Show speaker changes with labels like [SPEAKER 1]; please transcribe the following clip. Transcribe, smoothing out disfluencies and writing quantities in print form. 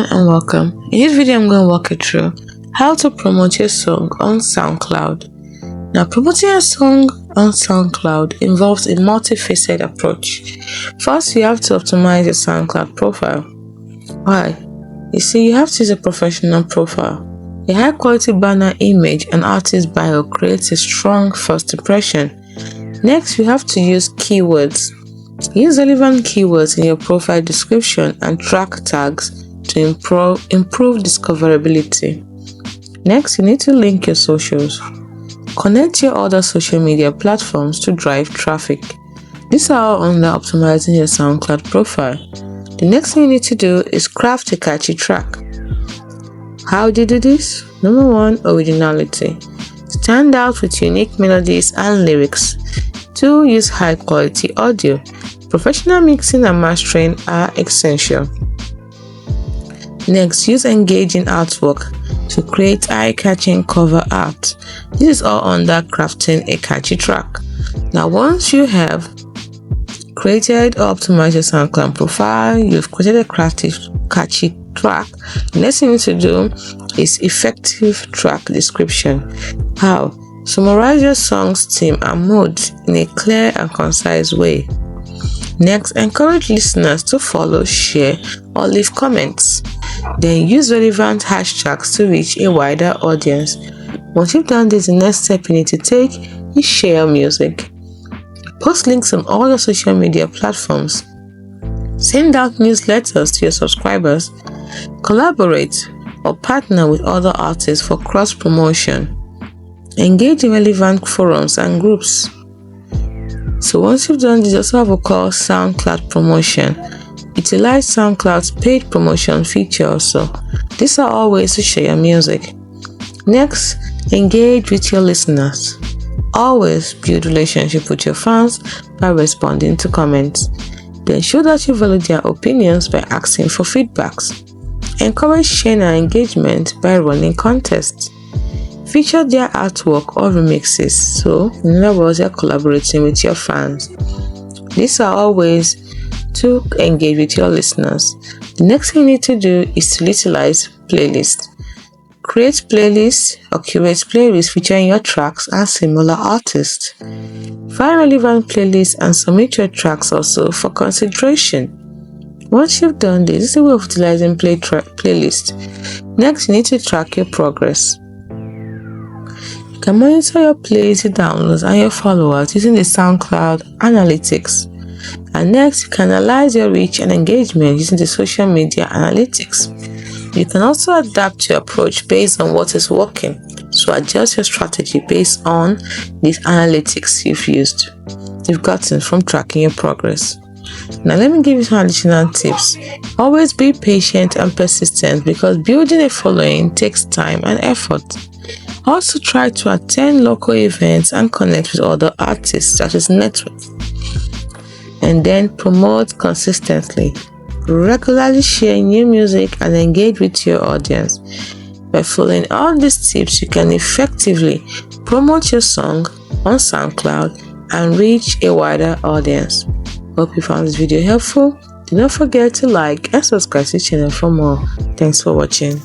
[SPEAKER 1] everyone and welcome. In this video I'm going to walk you through how to promote your song on Soundcloud. Now, promoting a song on Soundcloud involves a multifaceted approach. First, you have to optimize your Soundcloud profile. Why? You see, you have to use a professional profile. A high quality banner image and artist bio creates a strong first impression. Next, you have to use keywords. Use relevant keywords in your profile description and track tags to improve discoverability. Next, you need to link your socials. Connect your other social media platforms to drive traffic. These are all under optimizing your SoundCloud profile. The next thing you need to do is craft a catchy track. How do you do this? Number 1, originality. Stand out with unique melodies and lyrics. 2, use high quality audio. Professional mixing and mastering are essential. Next, use engaging artwork to create eye-catching cover art. This is all under crafting a catchy track. Now, once you have created or optimized your SoundCloud profile, you've created a catchy track, the next thing you need to do is effective track description. How? Summarize your song's theme and mood in a clear and concise way. Next, encourage listeners to follow, share, or leave comments. Then use relevant hashtags to reach a wider audience. Once you've done this, the next step you need to take is share music. Post links on all your social media platforms. Send out newsletters to your subscribers. Collaborate or partner with other artists for cross-promotion. Engage in relevant forums and groups. So once you've done this, you also have what we call SoundCloud promotion. Utilize SoundCloud's paid promotion feature also. These are all ways to share your music. Next, engage with your listeners. Always build relationship with your fans by responding to comments. Then show that you value their opinions by asking for feedbacks. Encourage sharing and engagement by running contests. Feature their artwork or remixes, so in other words, you're collaborating with your fans. These are all ways to engage with your listeners. The next thing you need to do is to utilize playlists. Create playlists or curate playlists featuring your tracks and similar artists. Find relevant playlists and submit your tracks also for consideration. Once you've done this is a way of utilizing playlists. Next, you need to track your progress. You can monitor your plays, your downloads, and your followers using the SoundCloud analytics. And next, you can analyze your reach and engagement using the social media analytics. You can also adapt your approach based on what is working, so adjust your strategy based on these analytics you've gotten from tracking your progress. Now, let me give you some additional tips. Always be patient and persistent because building a following takes time and effort. Also, try to attend local events and connect with other artists such as network. And then promote consistently. Regularly share new music and engage with your audience. By following all these tips, you can effectively promote your song on SoundCloud and reach a wider audience. Hope you found this video helpful. Do not forget to like and subscribe to the channel for more. Thanks for watching.